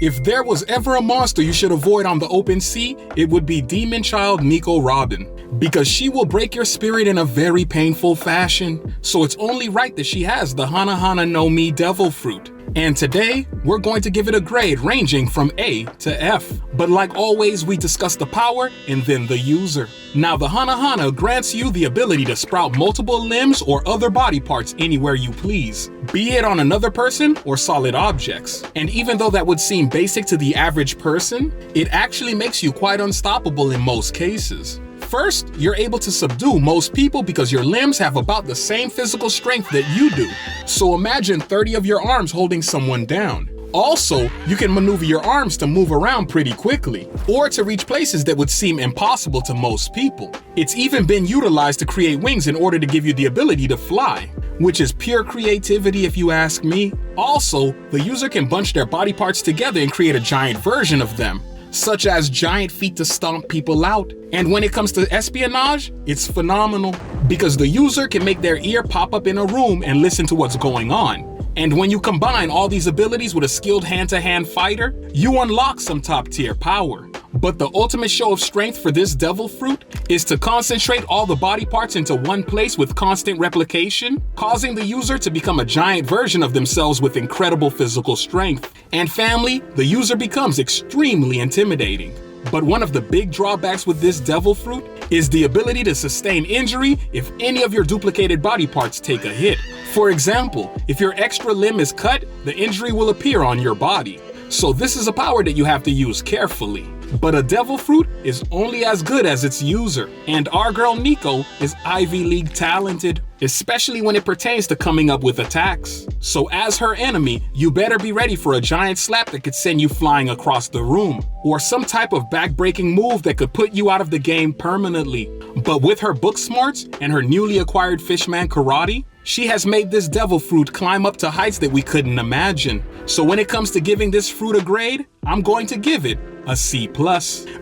If there was ever a monster you should avoid on the open sea, it would be Demon Child Nico Robin, because she will break your spirit in a very painful fashion. So it's only right that she has the Hana Hana no Mi Devil Fruit. And today, we're going to give it a grade ranging from A to F. But like always, we discuss the power and then the user. Now, the Hana Hana grants you the ability to sprout multiple limbs or other body parts anywhere you please, be it on another person or solid objects. And even though that would seem basic to the average person, it actually makes you quite unstoppable in most cases. First, you're able to subdue most people because your limbs have about the same physical strength that you do. So imagine 30 of your arms holding someone down. Also, you can maneuver your arms to move around pretty quickly, or to reach places that would seem impossible to most people. It's even been utilized to create wings in order to give you the ability to fly, which is pure creativity if you ask me. Also, the user can bunch their body parts together and create a giant version of them, such as giant feet to stomp people out. And when it comes to espionage, it's phenomenal, because the user can make their ear pop up in a room and listen to what's going on. And when you combine all these abilities with a skilled hand-to-hand fighter, you unlock some top-tier power. But the ultimate show of strength for this devil fruit is to concentrate all the body parts into one place with constant replication, causing the user to become a giant version of themselves with incredible physical strength. And family, the user becomes extremely intimidating. But one of the big drawbacks with this devil fruit is the ability to sustain injury if any of your duplicated body parts take a hit. For example, if your extra limb is cut, the injury will appear on your body. So this is a power that you have to use carefully. But a devil fruit is only as good as its user, and our girl Nico is Ivy League talented, especially when it pertains to coming up with attacks. So as her enemy, you better be ready for a giant slap that could send you flying across the room, or some type of back-breaking move that could put you out of the game permanently. But with her book smarts and her newly acquired Fishman karate, she has made this devil fruit climb up to heights that we couldn't imagine. So when it comes to giving this fruit a grade, I'm going to give it a C+,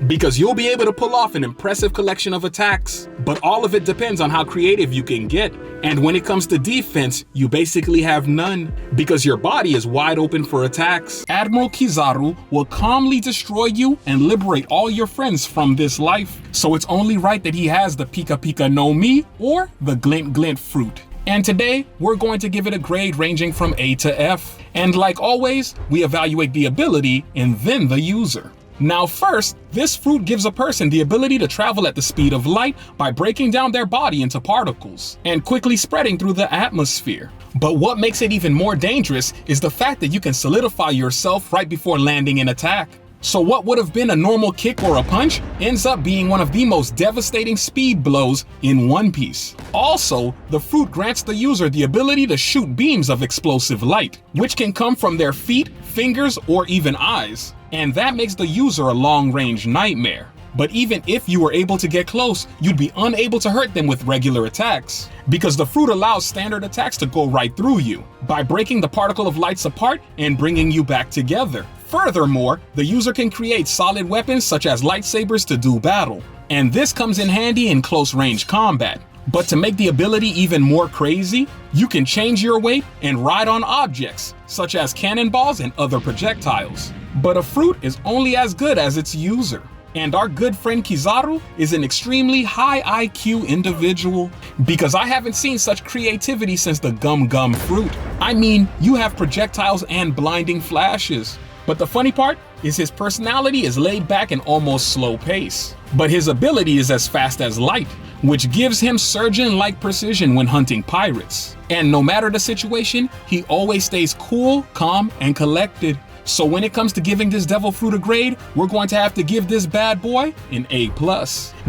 because you'll be able to pull off an impressive collection of attacks, but all of it depends on how creative you can get. And when it comes to defense, you basically have none, because your body is wide open for attacks. Admiral Kizaru will calmly destroy you and liberate all your friends from this life. So it's only right that he has the Pika Pika no Mi, or the Glint Glint fruit. And today, we're going to give it a grade ranging from A to F. And like always, we evaluate the ability and then the user. Now first, this fruit gives a person the ability to travel at the speed of light by breaking down their body into particles and quickly spreading through the atmosphere. But what makes it even more dangerous is the fact that you can solidify yourself right before landing an attack. So what would have been a normal kick or a punch ends up being one of the most devastating speed blows in One Piece. Also, the fruit grants the user the ability to shoot beams of explosive light, which can come from their feet, fingers, or even eyes. And that makes the user a long-range nightmare. But even if you were able to get close, you'd be unable to hurt them with regular attacks, because the fruit allows standard attacks to go right through you by breaking the particle of lights apart and bringing you back together. Furthermore, the user can create solid weapons such as lightsabers to do battle, and this comes in handy in close-range combat. But to make the ability even more crazy, you can change your weight and ride on objects, such as cannonballs and other projectiles. But a fruit is only as good as its user. And our good friend Kizaru is an extremely high IQ individual, because I haven't seen such creativity since the Gum Gum fruit. I mean, you have projectiles and blinding flashes. But the funny part is his personality is laid back and almost slow pace. But his ability is as fast as light, which gives him surgeon-like precision when hunting pirates. And no matter the situation, he always stays cool, calm, and collected. So when it comes to giving this devil fruit a grade, we're going to have to give this bad boy an A+,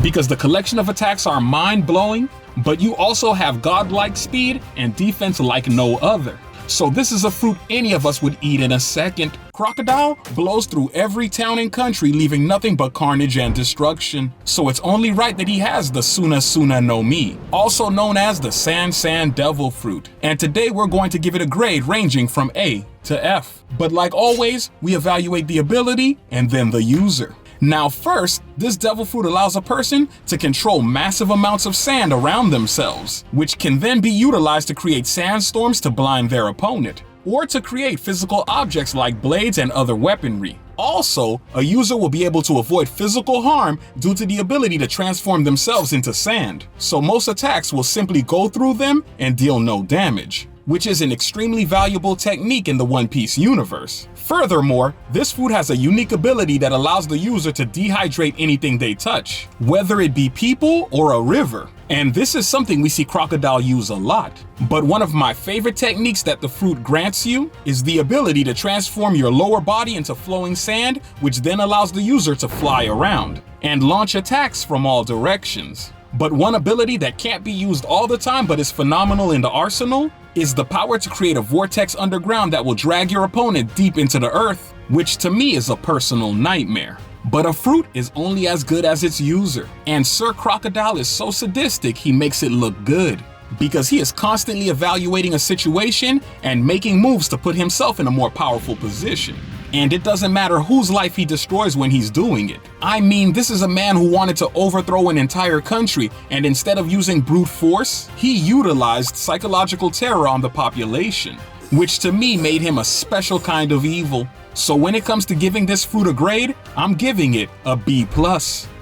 because the collection of attacks are mind-blowing, but you also have godlike speed and defense like no other. So this is a fruit any of us would eat in a second. Crocodile blows through every town and country, leaving nothing but carnage and destruction. So it's only right that he has the Suna Suna no Mi, also known as the San San Devil Fruit. And today we're going to give it a grade ranging from A to F. But like always, we evaluate the ability and then the user. Now first, this devil fruit allows a person to control massive amounts of sand around themselves, which can then be utilized to create sandstorms to blind their opponent. or to create physical objects like blades and other weaponry. Also, a user will be able to avoid physical harm due to the ability to transform themselves into sand, so most attacks will simply go through them and deal no damage, which is an extremely valuable technique in the One Piece universe. Furthermore, this food has a unique ability that allows the user to dehydrate anything they touch, whether it be people or a river. And this is something we see Crocodile use a lot. But one of my favorite techniques that the fruit grants you is the ability to transform your lower body into flowing sand, which then allows the user to fly around and launch attacks from all directions. But one ability that can't be used all the time but is phenomenal in the arsenal is the power to create a vortex underground that will drag your opponent deep into the earth, which to me is a personal nightmare. But a fruit is only as good as its user, and Sir Crocodile is so sadistic he makes it look good, because he is constantly evaluating a situation and making moves to put himself in a more powerful position. And it doesn't matter whose life he destroys when he's doing it. I mean, this is a man who wanted to overthrow an entire country, and instead of using brute force, he utilized psychological terror on the population, which to me made him a special kind of evil. So when it comes to giving this fruit a grade, I'm giving it a B+.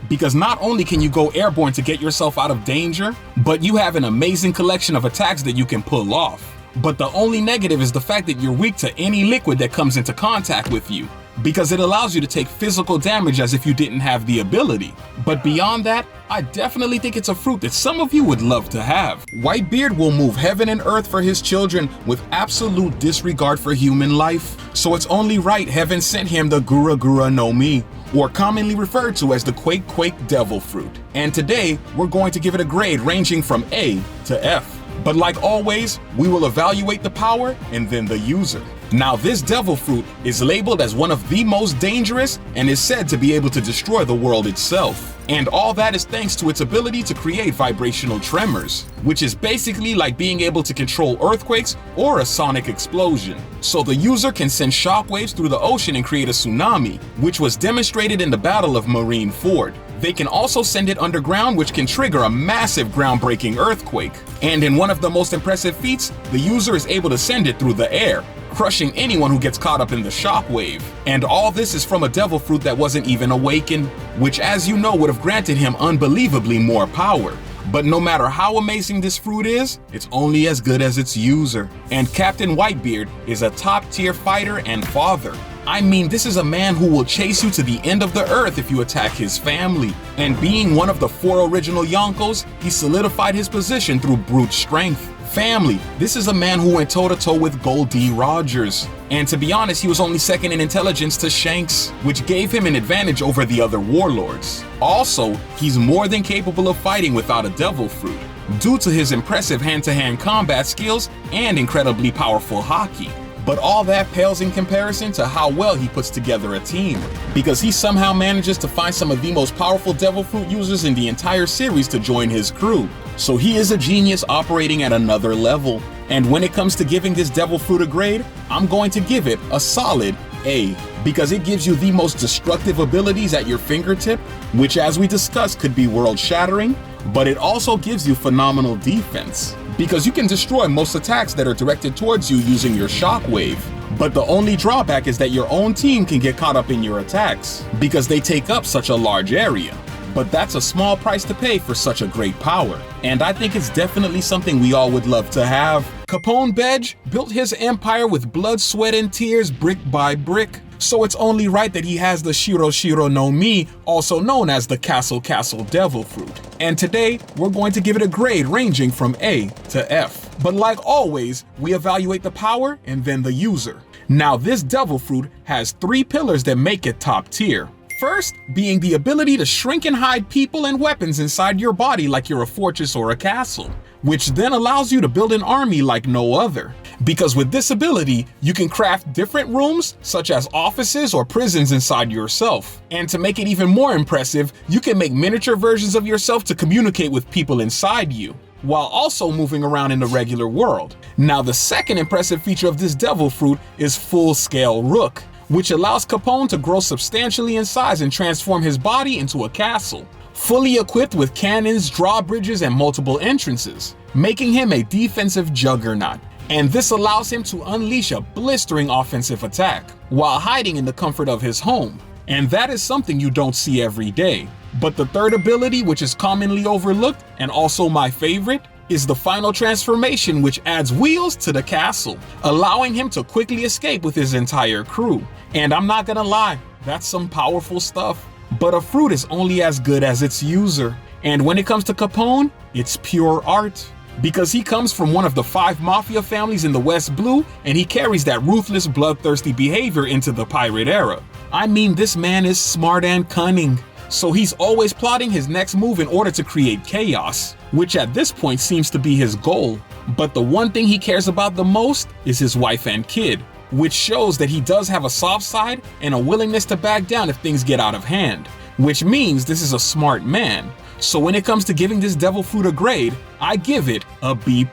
Because not only can you go airborne to get yourself out of danger, but you have an amazing collection of attacks that you can pull off. But the only negative is the fact that you're weak to any liquid that comes into contact with you, because it allows you to take physical damage as if you didn't have the ability. But beyond that, I definitely think it's a fruit that some of you would love to have. Whitebeard will move heaven and earth for his children with absolute disregard for human life, so it's only right heaven sent him the Gura Gura no Mi, or commonly referred to as the Quake Quake Devil Fruit. And today, we're going to give it a grade ranging from A to F. But like always, we will evaluate the power and then the user. Now, this devil fruit is labeled as one of the most dangerous and is said to be able to destroy the world itself. And all that is thanks to its ability to create vibrational tremors, which is basically like being able to control earthquakes or a sonic explosion. So the user can send shockwaves through the ocean and create a tsunami, which was demonstrated in the Battle of Marineford. They can also send it underground, which can trigger a massive groundbreaking earthquake. And in one of the most impressive feats, the user is able to send it through the air, crushing anyone who gets caught up in the shockwave. And all this is from a devil fruit that wasn't even awakened, which, as you know, would have granted him unbelievably more power. But no matter how amazing this fruit is, it's only as good as its user. And Captain Whitebeard is a top-tier fighter and father. I mean, this is a man who will chase you to the end of the earth if you attack his family. And being one of the 4 original Yonkos, he solidified his position through brute strength. Family, this is a man who went toe-to-toe with Gold D. Rogers. And to be honest, he was only second in intelligence to Shanks, which gave him an advantage over the other warlords. Also, he's more than capable of fighting without a devil fruit, due to his impressive hand-to-hand combat skills and incredibly powerful haki. But all that pales in comparison to how well he puts together a team, because he somehow manages to find some of the most powerful devil fruit users in the entire series to join his crew. So he is a genius operating at another level. And when it comes to giving this devil fruit a grade, I'm going to give it a solid A, because it gives you the most destructive abilities at your fingertip, which, as we discussed, could be world-shattering, but it also gives you phenomenal defense, because you can destroy most attacks that are directed towards you using your shockwave. But the only drawback is that your own team can get caught up in your attacks, because they take up such a large area. But that's a small price to pay for such a great power, and I think it's definitely something we all would love to have. Capone Bedge built his empire with blood, sweat, and tears, brick by brick. So it's only right that he has the Shiro Shiro no Mi, also known as the Castle Devil Fruit. And today, we're going to give it a grade ranging from A to F. But like always, we evaluate the power and then the user. Now, this devil fruit has 3 pillars that make it top tier. First, being the ability to shrink and hide people and weapons inside your body like you're a fortress or a castle, which then allows you to build an army like no other. Because with this ability, you can craft different rooms, such as offices or prisons inside yourself. And to make it even more impressive, you can make miniature versions of yourself to communicate with people inside you, while also moving around in the regular world. Now, the second impressive feature of this devil fruit is full-scale Rook, which allows Capone to grow substantially in size and transform his body into a castle, fully equipped with cannons, drawbridges, and multiple entrances, making him a defensive juggernaut. and this allows him to unleash a blistering offensive attack while hiding in the comfort of his home. And that is something you don't see every day. But the third ability, which is commonly overlooked and also my favorite, is the final transformation, which adds wheels to the castle, allowing him to quickly escape with his entire crew. And I'm not gonna lie, that's some powerful stuff. But a fruit is only as good as its user. And when it comes to Capone, it's pure art. Because he comes from one of the 5 mafia families in the West Blue, and he carries that ruthless, bloodthirsty behavior into the pirate era. I mean, this man is smart and cunning. So he's always plotting his next move in order to create chaos, which at this point seems to be his goal. But the one thing he cares about the most is his wife and kid, which shows that he does have a soft side and a willingness to back down if things get out of hand, which means this is a smart man. So when it comes to giving this devil fruit a grade, I give it a B+,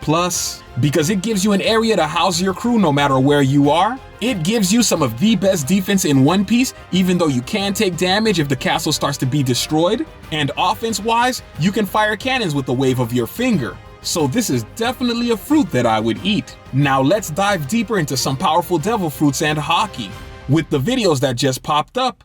because it gives you an area to house your crew no matter where you are. It gives you some of the best defense in One Piece, even though you can take damage if the castle starts to be destroyed. And offense-wise, you can fire cannons with the wave of your finger. So this is definitely a fruit that I would eat. Now let's dive deeper into some powerful devil fruits and hockey. With the videos that just popped up,